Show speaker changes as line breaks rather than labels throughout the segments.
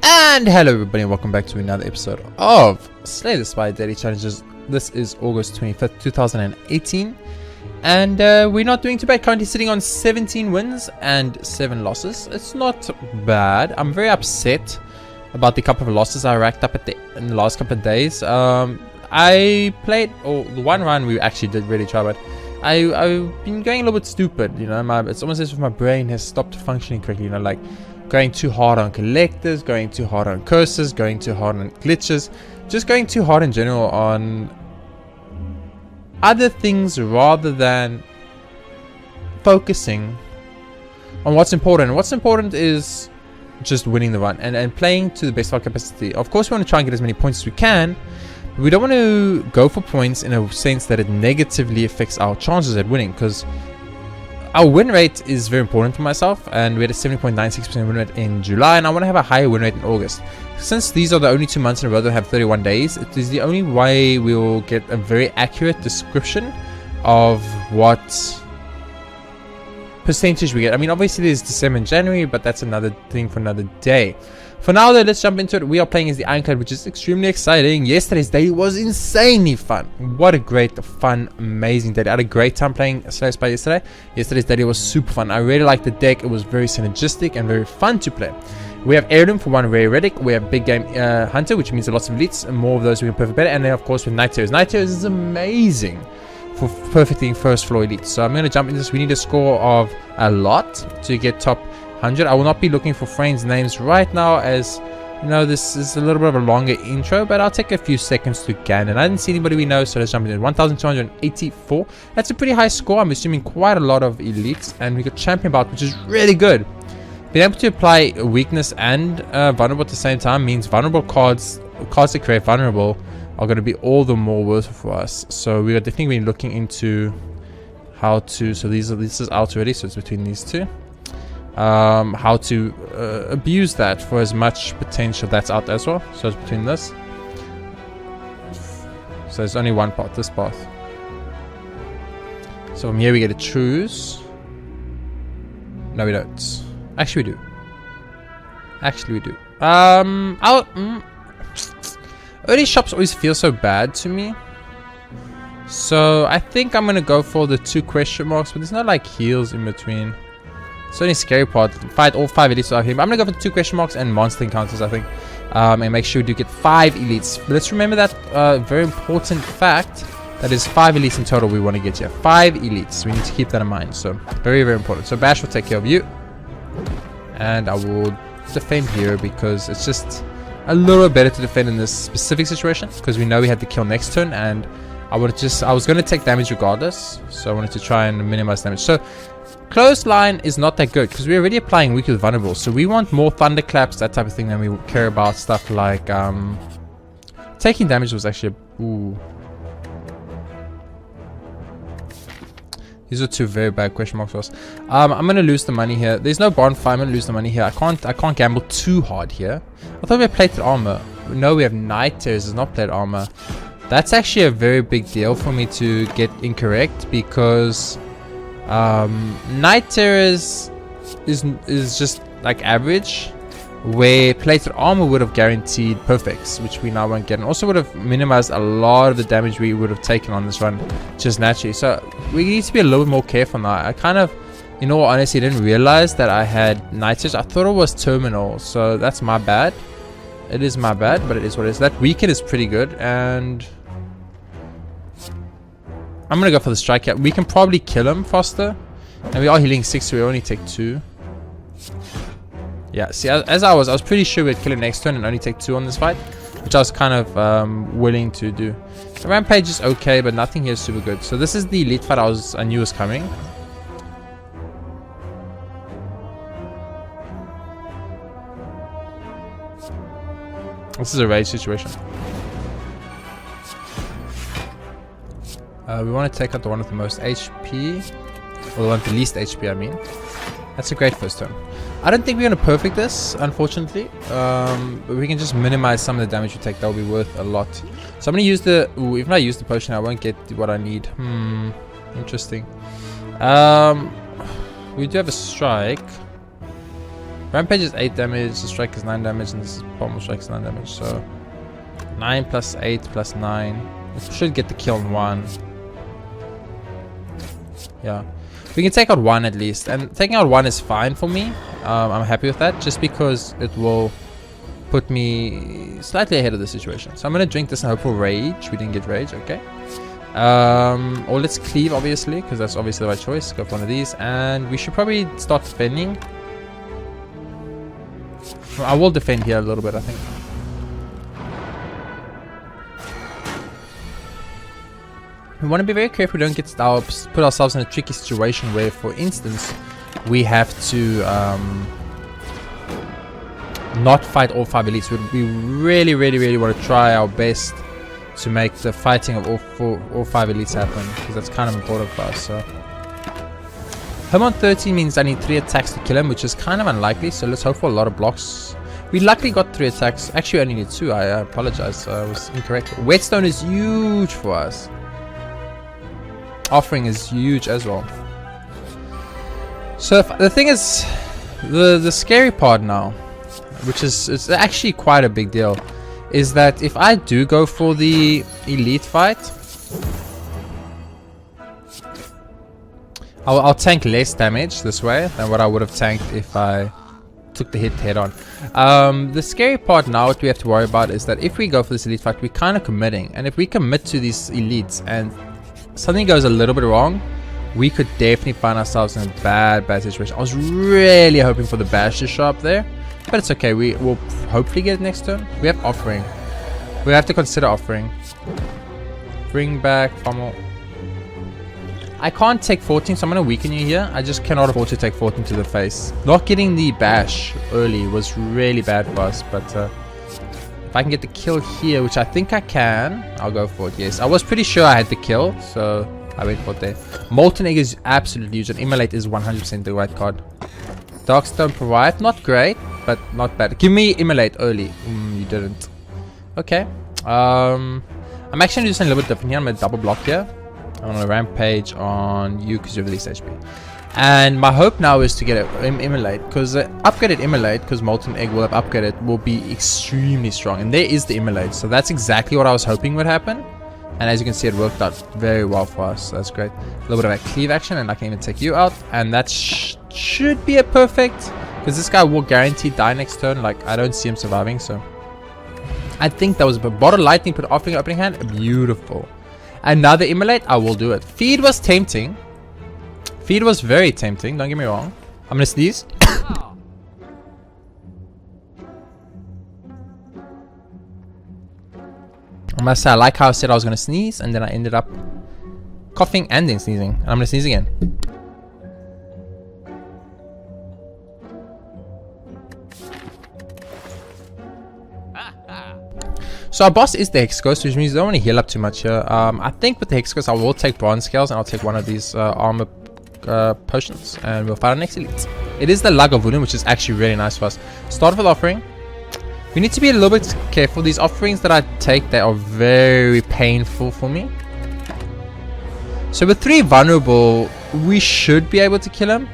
And hello everybody and welcome back to another episode of Slay the Spire Daily Challenges. This is August 25th, 2018. And we're not doing too bad, currently sitting on 17 wins and 7 losses. It's not bad. I'm very upset about the couple of losses I racked up in the last couple of days. I played, the one run we actually did really try, but I've been going a little bit stupid, you know. It's almost as if my brain has stopped functioning correctly, you know, like going too hard on collectors, going too hard on curses, going too hard on glitches, just going too hard in general on other things rather than focusing on what's important. What's important is just winning the run and playing to the best of our capacity. Of course, we want to try and get as many points as we can. We don't want to go for points in a sense that it negatively affects our chances at winning, because our win rate is very important for myself, and we had a 70.96% win rate in July, and I want to have a higher win rate in August. Since these are the only 2 months in a row that have 31 days, it is the only way we will get a very accurate description of what percentage we get. I mean, obviously there's December and January, but that's another thing for another day. For now though, let's jump into it. We are playing as the Ironclad, which is extremely exciting. Yesterday's day was insanely fun. What a great, fun, amazing day. I had a great time playing Slay the Spire yesterday. Yesterday's day was super fun. I really liked the deck. It was very synergistic and very fun to play. We have Heirloom for one rare relic. We have Big Game Hunter, which means lots of elites, and more of those we can perfect better. And then of course with Night Terrors. Night Terrors is amazing for perfecting first floor elites. So I'm going to jump into this. We need a score of a lot to get top 100. I will not be looking for friends' names right now, as you know, this is a little bit of a longer intro, but I'll take a few seconds to gain. And I didn't see anybody we know, so let's jump in. 1284. That's a pretty high score. I'm assuming quite a lot of elites, and we got champion bout, which is really good. Being able to apply weakness and vulnerable at the same time means vulnerable cards that create vulnerable are going to be all the more worth for us. So we are definitely looking into how to. So this is out already, so it's between these two. How to abuse that for as much potential that's out as well. So it's between this. So there's only one path, this path. So from here we get to choose. No, we don't. Actually, we do. Actually, we do. Early shops always feel so bad to me. So I think I'm gonna go for the 2 question marks, but there's no like heals in between. It's the only scary part. Fight all 5 elites without him. I'm gonna go for 2 question marks and monster encounters, I think. And make sure we do get 5 elites. But let's remember that very important fact. That is 5 elites in total we want to get here. 5 elites. We need to keep that in mind. So very, very important. So Bash will take care of you. And I will defend here because it's just a little better to defend in this specific situation, because we know we had the kill next turn, and I was going to take damage regardless. So I wanted to try and minimize damage. So close line is not that good because we're already applying weak with vulnerable, so we want more thunderclaps, that type of thing, than we care about stuff like taking damage. Was actually ooh. These are 2 very bad question marks for us. I'm gonna lose the money here. There's no bonfire. I'm gonna lose the money here. I can't gamble too hard here. I thought we had plated armor. No, we have Night Terrors. It's not plated armor. That's actually a very big deal for me to get incorrect, because Night Terrors is just like average, where plated armor would have guaranteed perfects, which we now won't get, and also would have minimized a lot of the damage we would have taken on this run just naturally. So we need to be a little bit more careful now. I kind of, in all honesty, didn't realize that I had Night Terrors. I thought it was terminal, so that's my bad. It is my bad, but it is what it is. That weekend is pretty good, and I'm gonna go for the strike here. We can probably kill him faster, and we are healing 6, so we only take 2. Yeah, see, as I was pretty sure we'd kill him next turn and only take 2 on this fight, which I was kind of willing to do. The rampage is okay, but nothing here is super good. So this is the elite fight I knew was coming. This is a rage situation. We want to take out the one with the most HP, or the one with the least HP, I mean. That's a great first turn. I don't think we're going to perfect this, unfortunately. But we can just minimize some of the damage we take. That will be worth a lot. So I'm going to use the... Ooh, even if I use the potion, I won't get what I need. Interesting. We do have a strike. Rampage is 8 damage, the strike is 9 damage, and this is pommel strike is 9 damage. So 9 plus 8 plus 9. We should get the kill in 1. Yeah. We can take out 1 at least. And taking out 1 is fine for me. I'm happy with that. Just because it will put me slightly ahead of the situation. So I'm going to drink this and hope for rage. We didn't get rage. Okay. Or let's cleave, obviously, because that's obviously the right choice. Go for one of these, and we should probably start defending. I will defend here a little bit, I think. We want to be very careful we don't get put ourselves in a tricky situation where, for instance, we have to not fight all 5 elites. We really, really, really want to try our best to make the fighting of all 5 elites happen, because that's kind of important for us. So him on 13 means I need 3 attacks to kill him, which is kind of unlikely, so let's hope for a lot of blocks. We luckily got 3 attacks. Actually, we only need 2. I apologize, I was incorrect. Whetstone is huge for us. Offering is huge as well. So the thing is, the scary part now, which is it's actually quite a big deal, is that if I do go for the elite fight, I'll tank less damage this way than what I would have tanked if I took the hit head on. The scary part now, what we have to worry about is that if we go for this elite fight, we're kind of committing, and if we commit to these elites and something goes a little bit wrong, we could definitely find ourselves in a bad situation. I was really hoping for the bash to show up there, but it's okay. We will hopefully get it next turn. We have offering. We have to consider offering. Bring back pommel. I can't take 14, so I'm going to weaken you here. I just cannot afford to take 14 to the face. Not getting the bash early was really bad for us, but if I can get the kill here, which I think I can, I'll go for it. Yes, I was pretty sure I had the kill, so I went for it there. Molten Egg is absolutely huge, and Immolate is 100% the right card. Darkstone Provide, not great, but not bad. Give me Immolate early. You didn't. Okay. I'm actually doing something a little bit different here. I'm going to double block here. I'm going to Rampage on you because you have the least HP. And my hope now is to get an Immolate, because upgraded Immolate, because Molten Egg will have upgraded, will be extremely strong. And there is the Immolate, so that's exactly what I was hoping would happen. And as you can see, it worked out very well for us, so that's great. A little bit of a cleave action, and I can even take you out. And that should be a perfect, because this guy will guarantee die next turn. Like, I don't see him surviving, so I think that was a bottle lightning, put offering opening hand. Beautiful. Another Immolate, I will do it. Feed was tempting. Feed was very tempting, don't get me wrong. I'm gonna sneeze. I must say, I like how I said I was gonna sneeze, and then I ended up coughing and then sneezing. And I'm gonna sneeze again. So our boss is the Hex Ghost, which means I don't want to heal up too much here. I think with the Hex Ghost, I will take Bronze Scales, and I'll take one of these armor potions, and we'll fight our next elite. It is the Lug of Wooden, which is actually really nice for us. Start with offering. We need to be a little bit careful. These offerings that I take, they are very painful for me. So with 3 vulnerable, we should be able to kill him.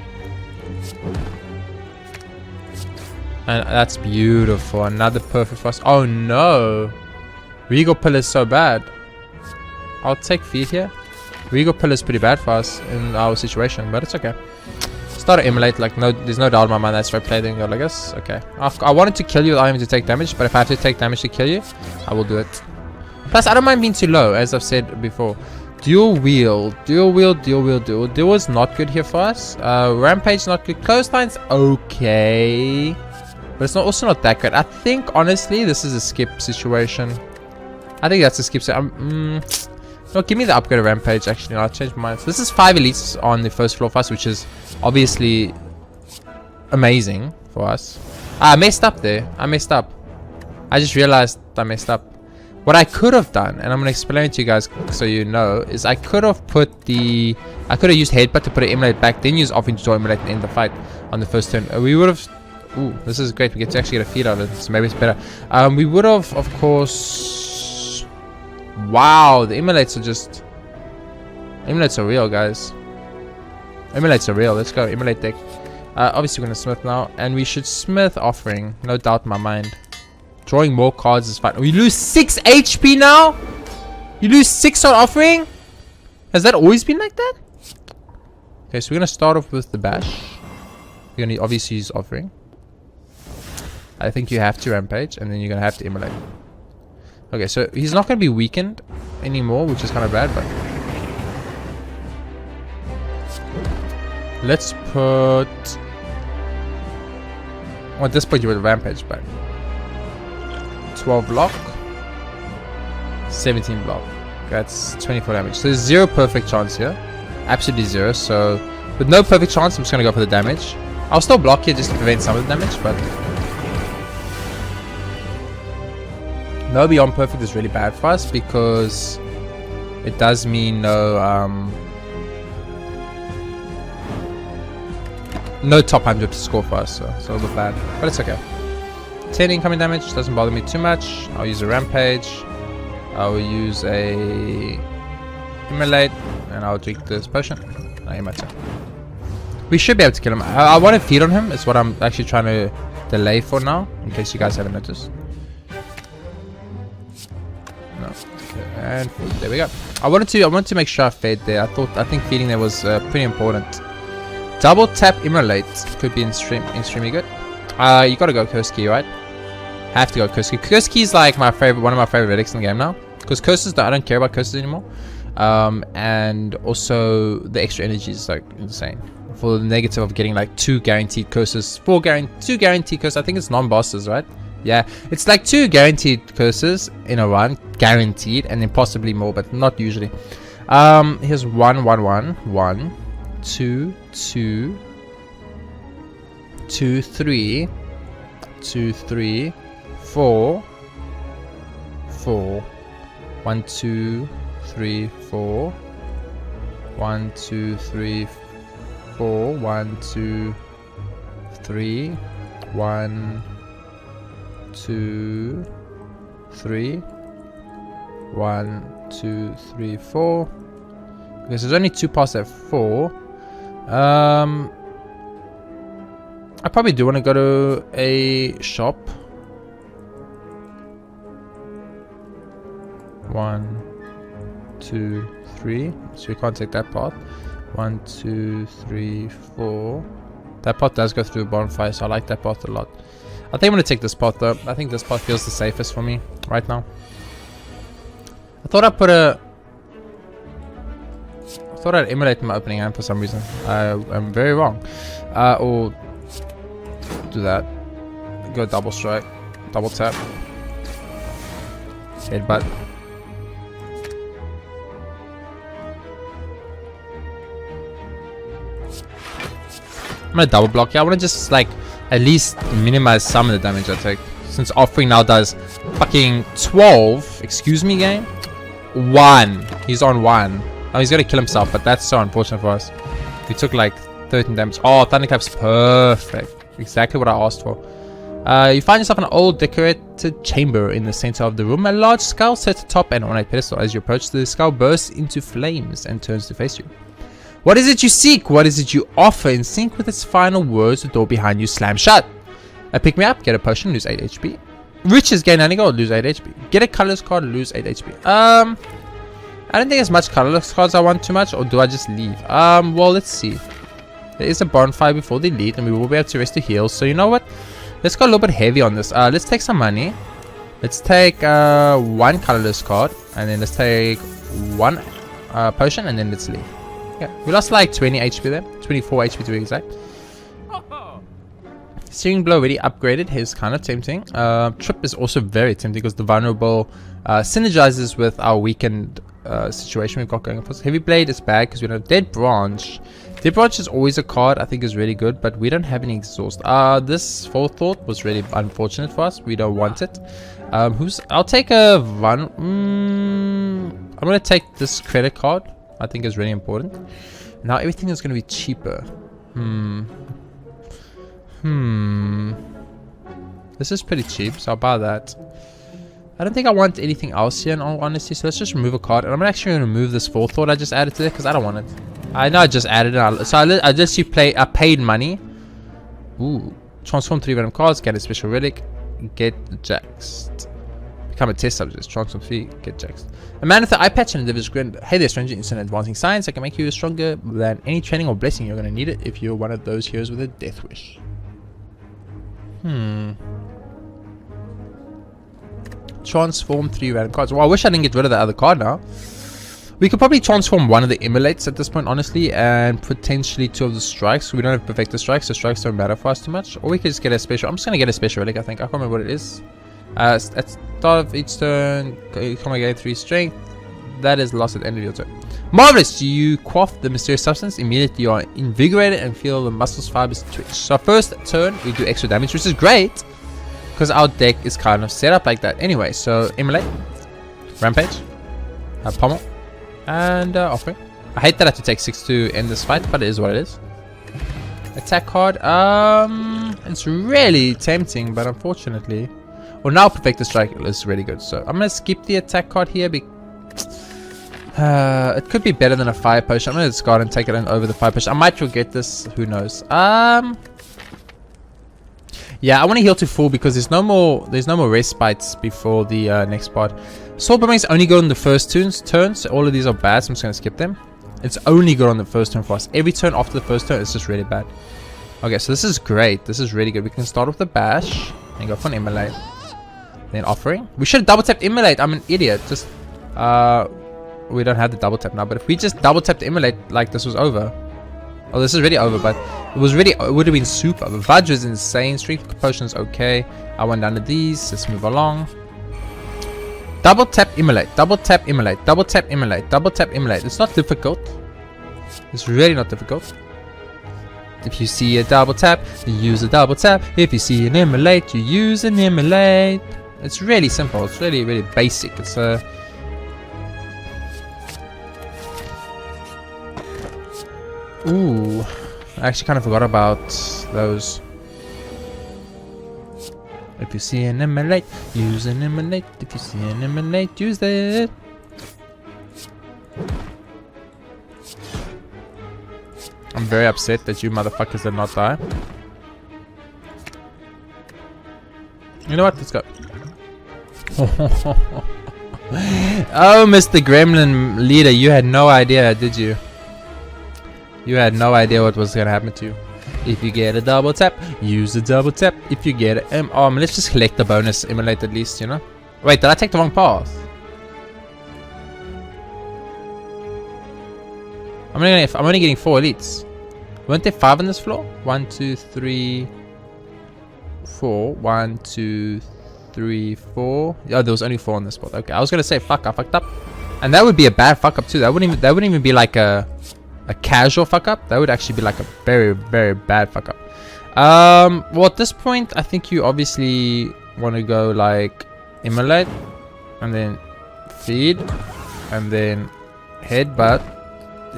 And that's beautiful. Another perfect for us. Oh no. Regal Pillar is so bad. I'll take feed here. Regal Pillar is pretty bad for us in our situation, but it's okay. Start to Immolate, like there's no doubt in my mind that's right play, then go like this. Okay. I wanted to kill you without having to take damage, but if I have to take damage to kill you, I will do it. Plus, I don't mind being too low, as I've said before. Dual wheel was not good here for us. Rampage not good. Clotheslines okay, but it's also not that good. I think honestly this is a skip situation. I think that's a skip. No, give me the upgrade of Rampage. Actually, no, I'll change my mind. So this is 5 elites on the first floor for us, which is obviously amazing for us. I messed up there. I messed up. I just realized I messed up. What I could have done, and I'm gonna explain it to you guys so you know, is I could have used Headbutt to put an Immolate back, then use Offense to Immolate and end the fight on the first turn. We would have. Ooh, this is great. We get to actually get a feed out of it, so maybe it's better. We would have, of course. Wow, the Immolates are just. Immolates are real, guys. Immolates are real. Let's go, Immolate deck. Obviously we're gonna smith now, and we should smith offering, no doubt in my mind. Drawing more cards is fine. Oh, you lose 6 HP now? You lose 6 on offering? Has that always been like that? Okay, so we're gonna start off with the bash. You're gonna obviously use offering. I think you have to rampage, and then you're gonna have to immolate. Okay, so he's not gonna be weakened anymore, which is kind of bad, but let's put. Well, at this point you would rampage, but 12 block, 17 block. That's 24 damage. So there's 0 perfect chance here. Absolutely 0. So with no perfect chance, I'm just gonna go for the damage. I'll still block here just to prevent some of the damage, but no beyond perfect is really bad for us because it does mean no top 100 to score for us, so it's a little bit bad, but it's okay. 10 incoming damage doesn't bother me too much. I'll use a rampage. I will use a immolate, and I'll drink this potion. We should be able to kill him. I want to feed on him. It's what I'm actually trying to delay for now, in case you guys haven't noticed. No. Okay, and there we go. I wanted to make sure I fed there. I think feeding there was pretty important. Double tap immolate could be extremely good. You gotta go Kurski, right? Have to go Kurski. Kurski is like one of my favorite relics in the game now. Because curses, I don't care about curses anymore. And also the extra energy is like insane. For the negative of getting like 2 guaranteed curses, 2 guaranteed curses. I think it's non-bosses, right? Yeah, it's like 2 guaranteed curses in a run, guaranteed, and then possibly more, but not usually. Here's 1, 1, 1, 1, 2, 2, 2, 3, 2, 3, 4, 4, 1, 2, 3, 4, 1, 2, 3, 4, 1, 2, 3, 1, 2, 3, 1, 2, 3, 4. Because there's only 2 past that 4. I probably do want to go to a shop. 1, 2, 3. So we can't take that path. 1, 2, 3, 4. That path does go through a bonfire, so I like that path a lot. I think I'm gonna take this path though. I think this path feels the safest for me right now. I thought I'd immolate my opening hand for some reason. I'm very wrong. Or do that. Go double strike, double tap, headbutt. I'm gonna double block here. I wanna just like at least minimize some of the damage I take. Since offering now does fucking 12. Excuse me, game. 1. He's on 1. Oh, he's gonna kill himself, but that's so unfortunate for us. He took like 13 damage. Oh, Thunderclap's perfect. Exactly what I asked for. You find yourself an old decorated chamber in the center of the room. A large skull sits atop an ornate pedestal. As you approach, the skull bursts into flames and turns to face you. What is it you seek? What is it you offer? In sync with its final words, the door behind you slams shut. Pick me up, get a potion, lose 8 HP. Riches, gain any gold, lose 8 HP. Get a colorless card, lose 8 HP. I don't think there's much colorless cards I want too much, or do I just leave? Well, let's see. There is a bonfire before they lead, and we will be able to rest to heal. So you know what? Let's go a little bit heavy on this. Let's take some money. Let's take 1 colorless card, and then let's take 1 potion, and then let's leave. Yeah, we lost like 20 HP there. 24 HP to be exact. Steering blow already upgraded. Is kind of tempting. Trip is also very tempting because the vulnerable synergizes with our weakened situation we've got going for us. Heavy blade is bad because we don't have dead branch. Dead branch is always a card I think is really good, but we don't have any exhaust. This forethought was really unfortunate for us. We don't want it. I'll take a I'm gonna take this credit card. I think is really important. Now everything is gonna be cheaper. This is pretty cheap, so I'll buy that. I don't think I want anything else here in all honesty, so let's just remove a card. And I'm actually going to remove this forethought I just added to it because I don't want it. I know I just added it, so I just play. I paid money Ooh. Transform 3 random cards, get a special relic, get jaxed. Become a test subject, transform 3, get jaxed. A man with an eye patch and a devil's grin. Hey there, stranger, instant advancing science. I can make you stronger than any training or blessing. You're gonna need it if you're one of those heroes with a death wish. Transform 3 random cards. Well, I wish I didn't get rid of the other card now. We could probably transform one of the immolates at this point, honestly, and potentially 2 of the strikes. We don't have perfected strikes, so strikes don't matter for us too much. Or we could just get a special. I'm just gonna get a special relic, I think. I can't remember what it is. At start of each turn, come again 3 strength. That is lost at the end of your turn. Marvelous! You quaff the mysterious substance. Immediately you are invigorated and feel the muscles fibers twitch. So first turn we do extra damage, which is great because our deck is kind of set up like that anyway. So immolate, rampage, pummel, and offering. I hate that I have to take 6 to end this fight, but it is what it is. Attack card. It's really tempting, but unfortunately. Well, now Perfected Strike is really good, so I'm gonna skip the attack card here. It could be better than a fire potion. I'm gonna discard and take it over the fire potion. I might forget this. Who knows? Yeah, I want to heal to full because there's no more respites before the next part. Sword Boomerangs only go on the first turns. So all of these are bad, so I'm just gonna skip them. It's only good on the first turn for us. Every turn after the first turn is just really bad. Okay, so this is great. This is really good. We can start with the bash and go for an immolate. Then offering. We should have double tapped immolate. I'm an idiot. Just we don't have the double tap now, but if we just double tapped immolate, like this was over. Oh, this is really over, but it would have been super. The Vajra is insane. Strength potion is okay. I went down to these. Let's move along. Double tap immolate. Double tap immolate. Double tap immolate. Double tap immolate. It's not difficult. It's really not difficult. If you see a double tap, you use a double tap. If you see an immolate, you use an immolate. It's really simple. It's really, really basic. It's a ooh, I actually kind of forgot about those. If you see an immolate, use an immolate. If you see an immolate, use it. I'm very upset that you motherfuckers did not die. You know what? Let's go. Oh, Mr. Gremlin leader, you had no idea, did you? You had no idea what was gonna happen to you. If you get a double tap, use a double tap. If you get a let's just collect the bonus immolate at least, you know. Wait, did I take the wrong path? I'm only getting 4 elites. Weren't there 5 on this floor? 1, 2, 3, 4. 1, 2, 3, 4. Oh, there was only 4 on this spot. Okay, I was gonna say fuck, I fucked up, and that would be a bad fuck up too. That wouldn't even be like a casual fuck up. That would actually be like a very, very bad fuck up. Well, at this point, I think you obviously want to go like immolate, and then feed, and then headbutt,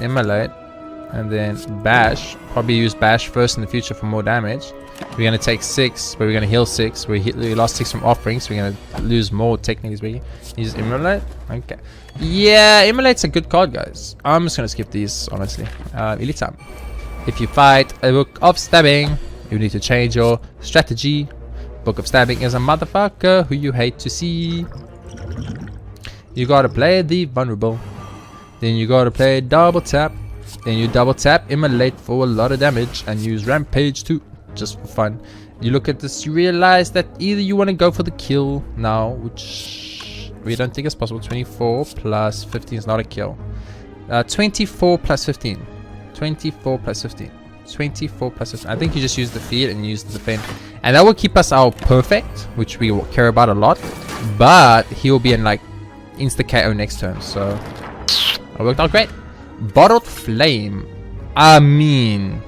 immolate, and then bash. Probably use bash first in the future for more damage. We're gonna take 6, but we're gonna heal 6. We lost 6 from offerings, so we're gonna lose more technically speaking. Use immolate. Okay. Yeah, immolate's a good card, guys. I'm just gonna skip these, honestly. Elite time. If you fight a Book of Stabbing, you need to change your strategy. Book of Stabbing is a motherfucker who you hate to see. You gotta play the vulnerable. Then you gotta play double tap. Then you double tap immolate for a lot of damage and use rampage too, just for fun. You look at this, you realize that either you want to go for the kill now, which we don't think is possible. 24 plus 15 is not a kill. 24 plus 15. 24 plus 15. 24 plus 15. I think you just use the feed and use the defend, and that will keep us our perfect, which we will care about a lot. But he will be in like insta KO next turn, so it worked out great. Bottled Flame. I mean,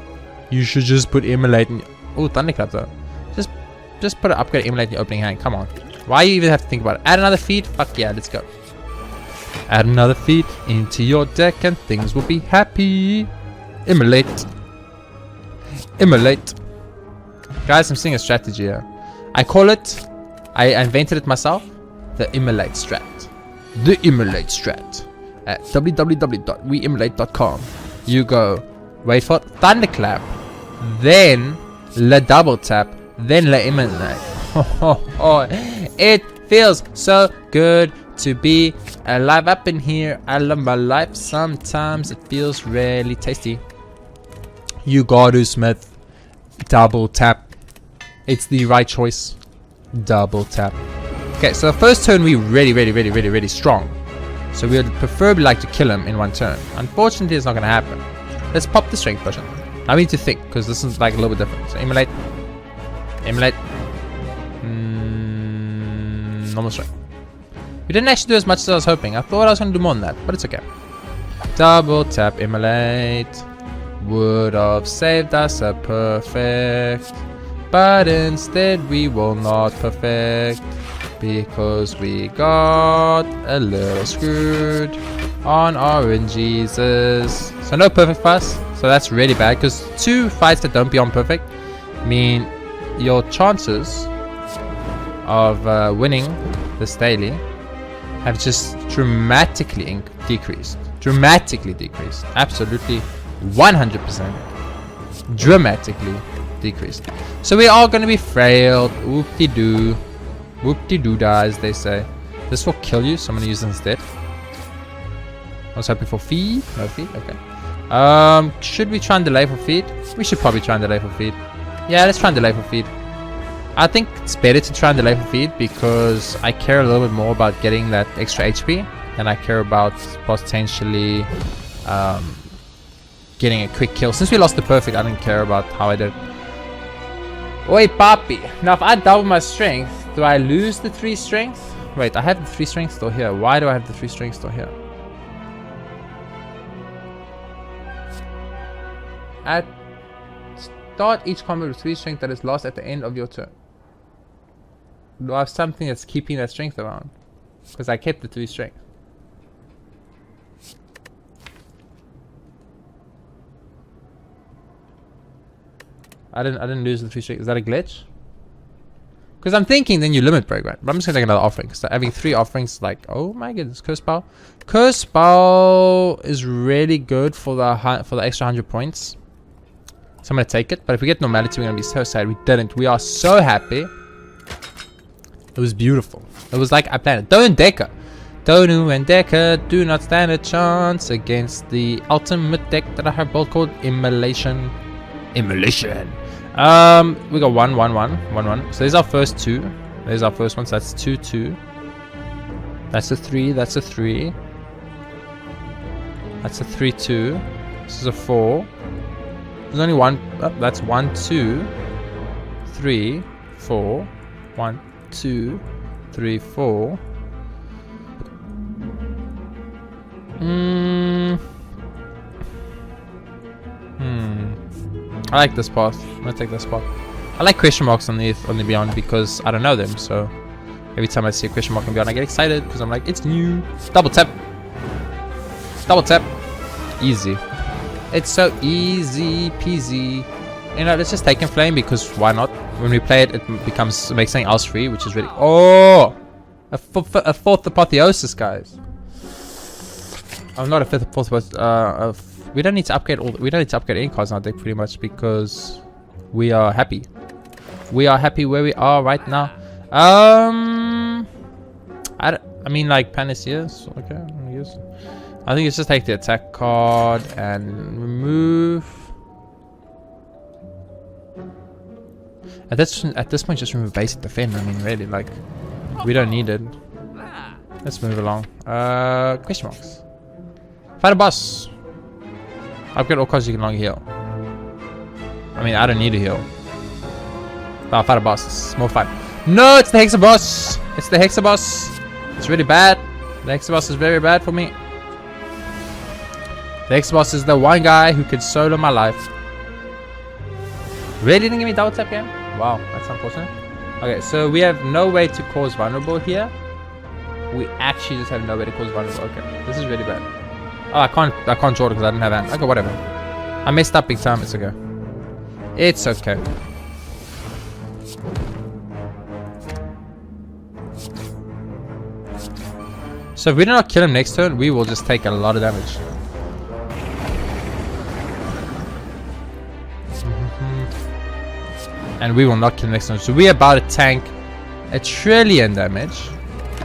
you should just put immolate in. Oh, Thunderclap though. Just put an upgrade immolate in your opening hand. Come on. Why you even have to think about it? Add another feed? Fuck yeah, let's go. Add another feed into your deck and things will be happy. Immolate. Immolate. Guys, I'm seeing a strategy here. I call it, I invented it myself, the immolate strat. The immolate strat. At www.weimmolate.com. You go, wait for Thunderclap, then le double tap, then le immolate. It feels so good to be alive up in here. I love my life. Sometimes it feels really tasty. You got to Smith. Double tap. It's the right choice. Double tap. Okay, so the first turn we really strong. So we would preferably like to kill him in one turn. Unfortunately, it's not going to happen. Let's pop the strength potion. I need to think, because this is like a little bit different. So immolate. Immolate. Normal strength. We didn't actually do as much as I was hoping. I thought I was going to do more than that, but it's okay. Double tap immolate. Would have saved us a perfect. But instead we will not perfect. Because we got a little screwed on RNGesus. So no perfect for us. So that's really bad. Because 2 fights that don't be on perfect mean your chances of winning this daily have just dramatically decreased. Dramatically decreased. Absolutely 100% dramatically decreased. So we are going to be frailed. Whoop-de-doo. Whoop-de-doo-dah, as they say. This will kill you, so I'm going to use it instead. I was hoping for feed. No feed? Okay. Should we try and delay for feed? We should probably try and delay for feed. Yeah, let's try and delay for feed. I think it's better to try and delay for feed because I care a little bit more about getting that extra HP than I care about potentially getting a quick kill. Since we lost the perfect, I didn't care about how I did. Oi, papi. Now, if I double my strength, do I lose the 3 strength? Wait, I have the 3 strength still here. Why do I have the 3 strength still here? Start each combat with 3 strength that is lost at the end of your turn. Do I have something that's keeping that strength around? Because I kept the 3 strength. I didn't lose the 3 strength. Is that a glitch? Because I'm thinking then you limit break, right? But I'm just gonna take another offering because having 3 offerings, like, oh my goodness, curse bow. Curse bow is really good for the extra 100 points. So I'm gonna take it. But if we get normality, we're gonna be so sad we didn't. We are so happy. It was beautiful. It was like I planned it. Donu and Deca do not stand a chance against the ultimate deck that I have built called Immolation. Immolation. We got 1, 1, 1, 1, 1. So there's our first 2. There's our first one. So that's 2, 2. That's a 3. That's a 3. That's a 3, 2. This is a 4. There's only one. Oh, that's 1, 2, 3, 4. 1, 2, 3, 4. I like this path. I'm gonna take this path. I like question marks on the Beyond because I don't know them. So every time I see a question mark on Beyond, I get excited because I'm like, it's new. Double tap. Double tap. Easy. It's so easy peasy. You know, let's just take Inflame because why not? When we play it, it makes something else free, which is really... Oh! A 4th Apotheosis, guys. I'm not a 5th Apotheosis. We don't need to upgrade we don't need to upgrade any cards in our deck pretty much because we are happy. We are happy where we are right now. I mean, like Panaceas. Okay, I guess. I think it's just take the attack card and remove. At this point, just remove basic defend. I mean, really, like, we don't need it. Let's move along. Question marks. Fight a boss. Upgrade all cards you can longer heal. I mean, I don't need to heal. I'll fight a boss. It's more fun. No, it's the Hexa boss. It's the Hexa boss. It's really bad. The Hexa boss is very bad for me. The Hexa boss is the one guy who could solo my life. Really didn't give me double tap game? Wow, that's unfortunate. Okay, so we have no way to cause vulnerable here. We actually just have no way to cause vulnerable. Okay, this is really bad. Oh, I can't draw it because I didn't have hand. Okay, whatever. I messed up big time. It's okay. It's okay. So if we do not kill him next turn, we will just take a lot of damage. And we will not kill the next one. So we're about to tank 1 trillion damage.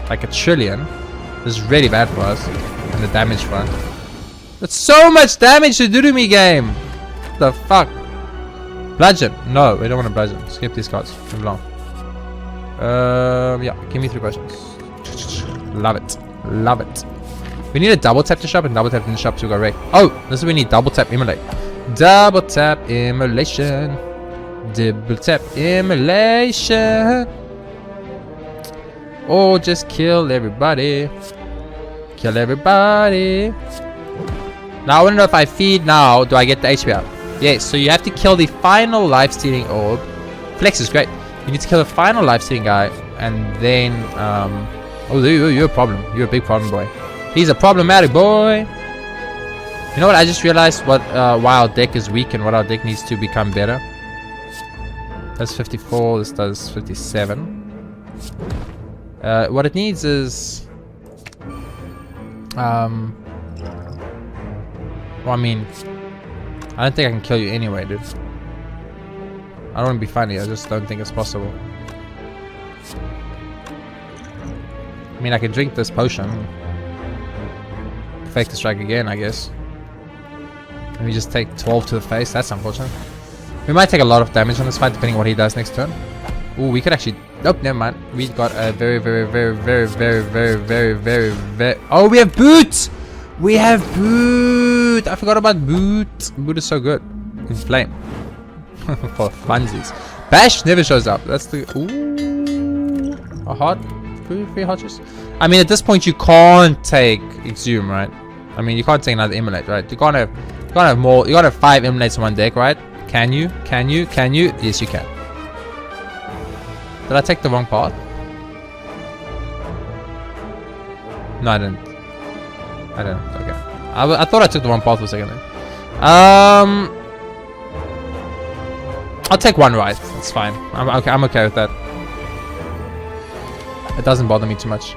Like 1 trillion. This is really bad for us. And the damage front. That's so much damage to do to me, game. What the fuck? Bludgeon. No, we don't want to bludgeon. Skip these cards. Move along. Yeah, give me 3 potions. Love it. Love it. We need a double tap to shop and double tap in the shop to go right. Oh, this is we need double tap immolate. Double tap immolation. Double tap immolation. Or just kill everybody. Kill everybody. Now I want to know if I feed now, do I get the HP out? Yes, so you have to kill the final life-stealing orb. Flex is great. You need to kill the final life-stealing guy, and then, oh, you're a problem. You're a big problem, boy. He's a problematic boy. You know what? I just realized what why our deck is weak and what our deck needs to become better. That's 54. This does 57. What it needs is, well, I mean, I don't think I can kill you anyway, dude. I don't want to be funny. I just don't think it's possible. I mean, I can drink this potion. Fake the strike again, I guess. Let me just take 12 to the face. That's unfortunate. We might take a lot of damage on this fight, depending on what he does next turn. Ooh, we could actually... Nope, never mind. We got a very... Oh, we have Boot! We have Boot! I forgot about Boot. Boot is so good. In flame. For funsies. Bash never shows up. That's the... Ooh. A hot... Free hotches. I mean, at this point, you can't take Exhume, right? I mean, you can't take another Immolate, right? You can't have more... You can't have 5 Immolates in one deck, right? Can you? Can you? Can you? Yes, you can. Did I take the wrong path? No, I didn't. I didn't. Okay. I thought I took the wrong path for a second then. I'll take one right. It's fine. I'm okay with that. It doesn't bother me too much.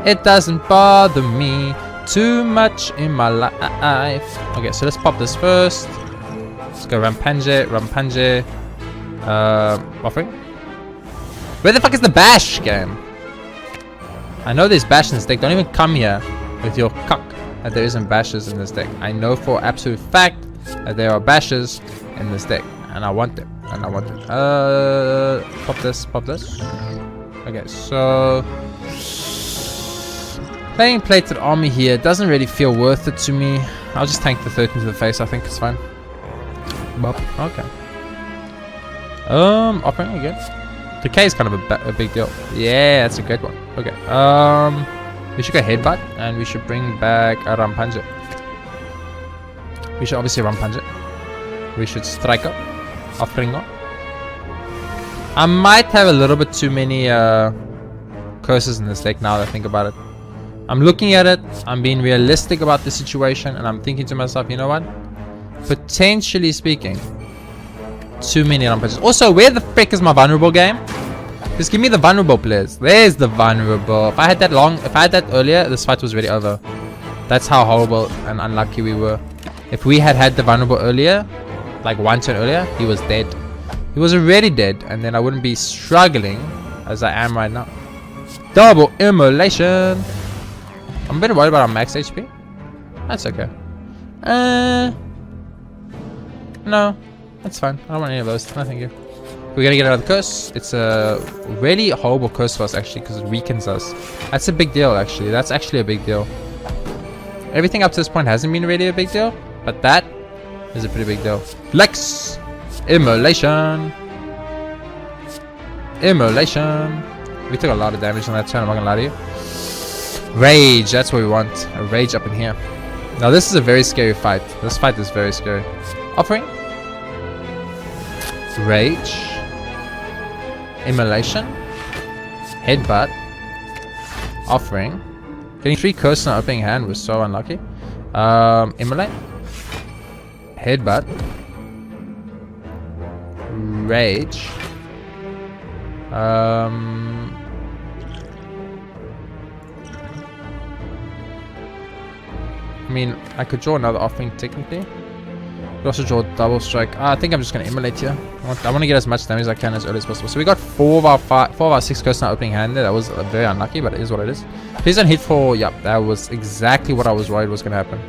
It doesn't bother me too much in my life. Okay, so let's pop this first. Let's go Rampanje. Offering. Where the fuck is the bash game? I know there's bash in this deck. Don't even come here with your cuck that there isn't bashes in this deck. I know for absolute fact that there are bashes in this deck. And I want them. And I want them. Pop this. Pop this. Okay, so... Playing plated army here doesn't really feel worth it to me. I'll just tank the 13 to the face. I think it's fine. Bop. Okay. Offering again. Decay is kind of a big deal. Yeah, that's a great one. Okay. We should go Headbutt, and we should bring back a Rampanje. We should obviously Rampanje. We should Strike Up. Offering on. I might have a little bit too many curses in this deck now that I think about it. I'm looking at it, I'm being realistic about the situation, and I'm thinking to myself, you know what? Potentially speaking, too many Rampages. Also, where the frick is my vulnerable game? Just give me the vulnerable players. There's the vulnerable. If I had that earlier, this fight was already over. That's how horrible and unlucky we were. If we had the vulnerable earlier, like one turn earlier, he was dead. He was already dead, and then I wouldn't be struggling as I am right now. Double immolation. I'm a bit worried about our max HP. That's okay. No, that's fine. I don't want any of those. No, thank you. We're gonna get another curse. It's a really horrible curse for us actually, because it weakens us. That's a big deal actually. That's actually a big deal. Everything up to this point hasn't been really a big deal, but that is a pretty big deal. Lex! Immolation! Immolation! We took a lot of damage on that turn, I'm not gonna lie to you. Rage, that's what we want. A rage up in here. Now this is a very scary fight. This fight is very scary. Offering. Rage. Immolation. Headbutt. Offering. Getting 3 curses on opening hand was so unlucky. Immolate. Headbutt. Rage. I mean, I could draw another offering technically. We also draw double strike. I think I'm just gonna immolate here. I want to get as much damage as I can as early as possible. So we got 4 of our 6 curses in our opening hand there. That was very unlucky, but it is what it is. Please don't hit for... Yep, that was exactly what I was worried was gonna happen.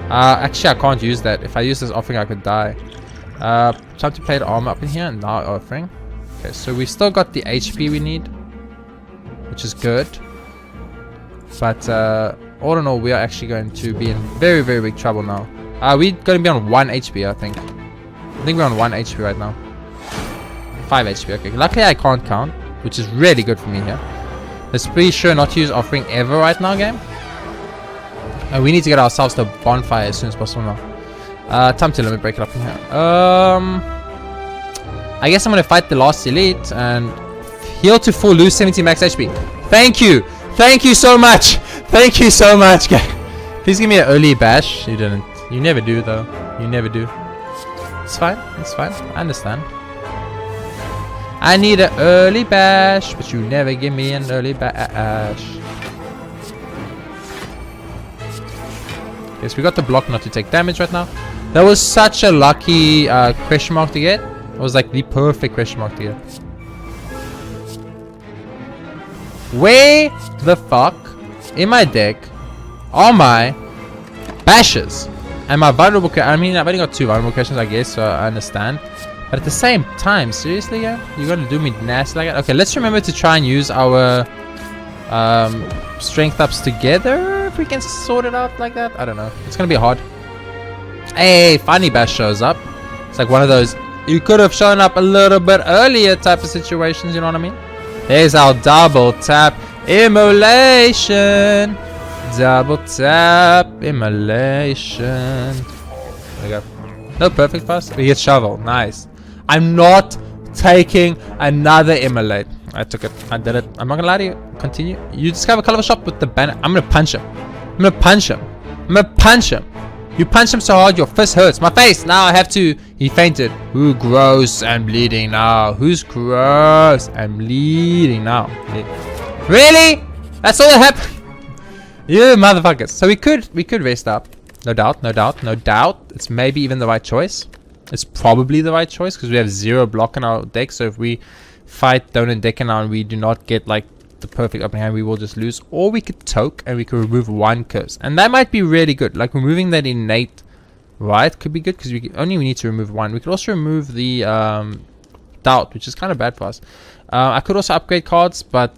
Actually, I can't use that. If I use this offering, I could die. Time to play the armor up in here. Now offering. Okay, so we still got the HP we need, which is good. But all in all, we are actually going to be in very, very big trouble now. We're going to be on 1 HP, I think. I think we're on 1 HP right now. 5 HP, okay. Luckily, I can't count, which is really good for me here. Let's be sure not to use offering ever right now, game. And we need to get ourselves to a bonfire as soon as possible now. Time to limit break it up in here. I guess I'm going to fight the last elite and heal to full, lose 70 max HP. Thank you! Thank you so much! Thank you so much, guys. Please give me an early bash. You didn't. You never do, though. You never do. It's fine. It's fine. I understand. I need an early bash, but you never give me an early bash. Yes, we got the block not to take damage right now. That was such a lucky question mark to get. It was like the perfect question mark to get. Where the fuck in my deck are my bashes? And my vulnerable... I mean, I've only got 2 vulnerable questions, I guess, so I understand. But at the same time, seriously, yeah? You're gonna do me nasty like that? Okay, let's remember to try and use our strength ups together. If we can sort it out like that. I don't know. It's gonna be hard. Hey, finally Bash shows up. It's like one of those... You could have shown up a little bit earlier type of situations, you know what I mean? There's our double tap immolation. Double tap immolation. There we go. No perfect pass. We get shovel. Nice. I'm not taking another immolate. I took it. I did it. I'm not gonna lie to you. Continue. You discover color shop with the banner. I'm gonna punch him. I'm gonna punch him. I'm gonna punch him. You punch him so hard your fist hurts. My face. Now I have to. He fainted. Ooh, gross. I'm bleeding now. Who's gross? I'm bleeding now. Really? That's all that happened? You motherfuckers. So we could rest up. No doubt, no doubt, no doubt. It's maybe even the right choice. It's probably the right choice because we have 0 block in our deck. So if we fight Don and Deck now and we do not get like the perfect opening hand, we will just lose. Or we could toke and we could remove 1 curse. And that might be really good. Like removing that innate right could be good because we need to remove 1. We could also remove the doubt, which is kind of bad for us. I could also upgrade cards, but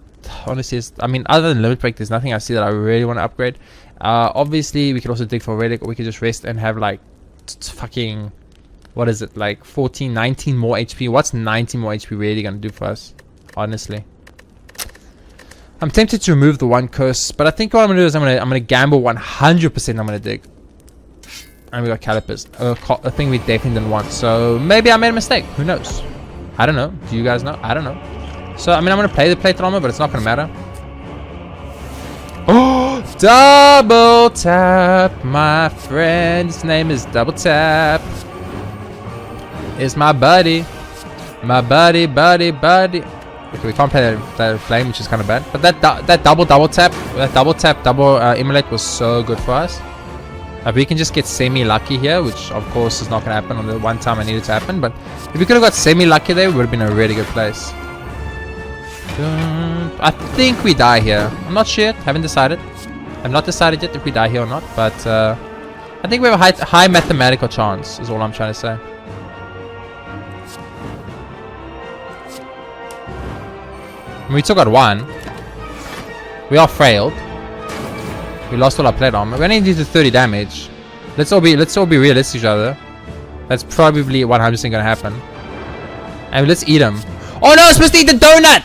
honestly, I mean, other than limit break, there's nothing I see that I really want to upgrade. Obviously, we could also dig for relic, or we could just rest and have like fucking, what is it, like 14, 19 more HP. What's 19 more HP really gonna do for us? Honestly, I'm tempted to remove the 1 curse, but I think what I'm gonna do is I'm gonna gamble 100%. I'm gonna dig, and we got calipers, a thing we definitely didn't want. So maybe I made a mistake. Who knows? I don't know. Do you guys know? I don't know. So, I mean, I'm going to play the plate armor, but it's not going to matter. Oh, double tap, my friend. His name is Double Tap. Is my buddy. My buddy. Okay, we can't play that flame, which is kind of bad. But that double tap, double immolate was so good for us. We can just get semi-lucky here, which of course is not going to happen on the one time I need it to happen. But if we could have got semi-lucky there, it would have been a really good place. I think we die here. I'm not sure yet. Haven't decided. I've not decided yet if we die here or not. But I think we have a high mathematical chance is all I'm trying to say. We still got 1. We are frailed. We lost all our plate armor. We only need to 30 damage. Let's all be realistic, each other. That's probably 100% gonna happen. And let's eat him. Oh no! I'm supposed to eat the donut.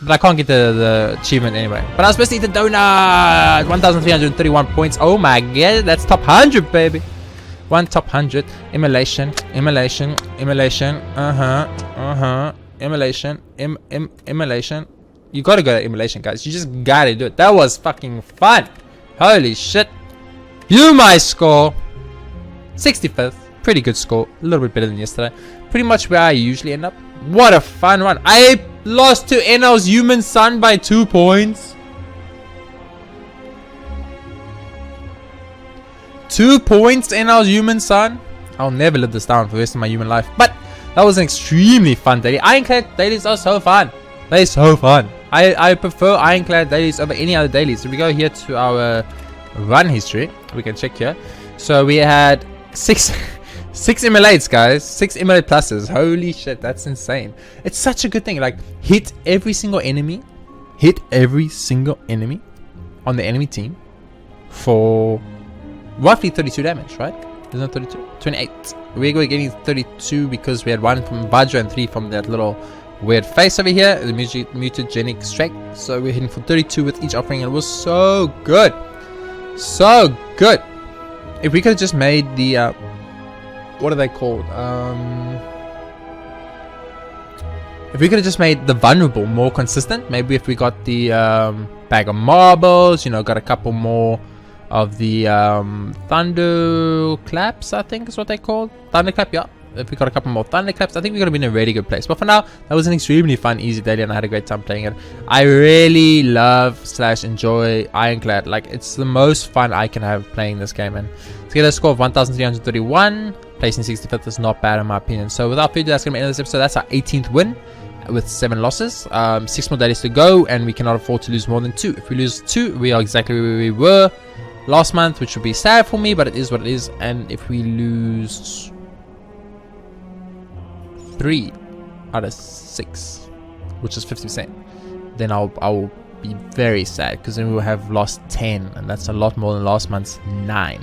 But I can't get the achievement anyway. But I was supposed to eat the donut! 1,331 points. Oh my god, that's top 100, baby. 1 top 100. Immolation. Immolation. Immolation. Immolation. You gotta go to immolation, guys. You just gotta do it. That was fucking fun. Holy shit. You my score. 65th. Pretty good score. A little bit better than yesterday. Pretty much where I usually end up. What a fun run. I lost to NL's human son by 2 points. 2 points to NL's human son. I'll never live this down for the rest of my human life. But that was an extremely fun daily. Ironclad dailies are so fun. They're so fun. I prefer Ironclad dailies over any other dailies. If we go here to our run history, we can check here. So we had six immolates, guys. 6 immolate pluses. Holy shit, that's insane. It's such a good thing. Like, hit every single enemy on the enemy team for roughly 32 damage, right? Isn't it 32? 28. We're getting 32 because we had 1 from Vajra and 3 from that little weird face over here, the mutagenic strike. So we're hitting for 32 with each offering, and it was so good. So good. If we could have just made the what are they called? If we could have just made the vulnerable more consistent, maybe if we got the bag of marbles, you know, got a couple more of the thunderclaps, I think is what they called. Thunderclap, yeah. If we got a couple more thunderclaps, I think we're gonna be in a really good place. But for now, that was an extremely fun, easy daily, and I had a great time playing it. I really love / enjoy Ironclad. Like, it's the most fun I can have playing this game, and to get a score of 1,331, placing 65th is not bad in my opinion. So without further ado, that's gonna be the end of this episode. That's our 18th win with 7 losses. 6 more days to go, and we cannot afford to lose more than 2. If we lose 2, we are exactly where we were last month, which would be sad for me, but it is what it is. And if we lose 3 out of 6, which is 50%, then I'll be very sad, because then we will have lost 10, and that's a lot more than last month's 9.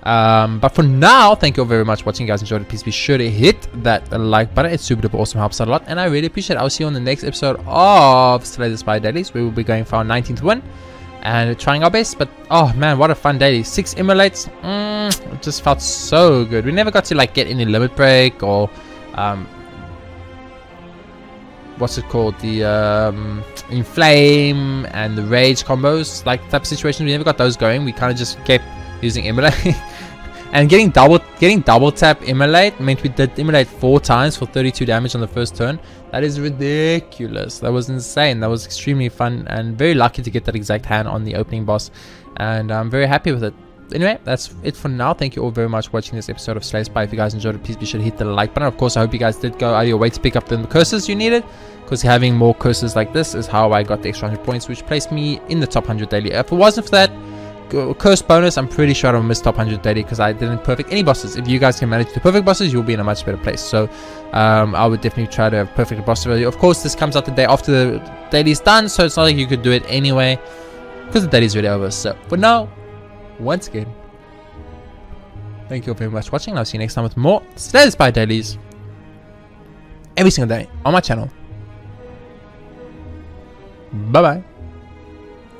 But for now, thank you all very much for watching, guys. Enjoyed it, please be sure to hit that like button. It's super duper awesome, helps out a lot, and I really appreciate it. I'll see you on the next episode of Slay the Spire dailies. We will be going for our 19th win and trying our best. But oh man, what a fun daily. 6 immolates. It just felt so good. We never got to like get any limit break or what's it called, the inflame and the rage combos, like type of situations. We never got those going. We kind of just kept using immolate. And getting double tap immolate meant we did immolate 4 times for 32 damage on the first turn. That is ridiculous. That was insane. That was extremely fun, and very lucky to get that exact hand on the opening boss, and I'm very happy with it. Anyway, that's it for now. Thank you all very much for watching this episode of Slay the Spire. If you guys enjoyed it, please be sure to hit the like button. Of course, I hope you guys did go out of your way to pick up the curses you needed, because having more curses like this is how I got the extra 100 points, which placed me in the top 100 daily. If it wasn't for that curse bonus, I'm pretty sure I'll miss top 100 daily, because I didn't perfect any bosses. If you guys can manage the perfect bosses, you'll be in a much better place. So I would definitely try to have perfect boss value. Of course, this comes out the day after the daily is done, so it's not like you could do it anyway, because the daily is already over. So for now, once again, thank you all very much for watching, and I'll see you next time with more Slay the Spire dailies every single day on my channel. Bye bye.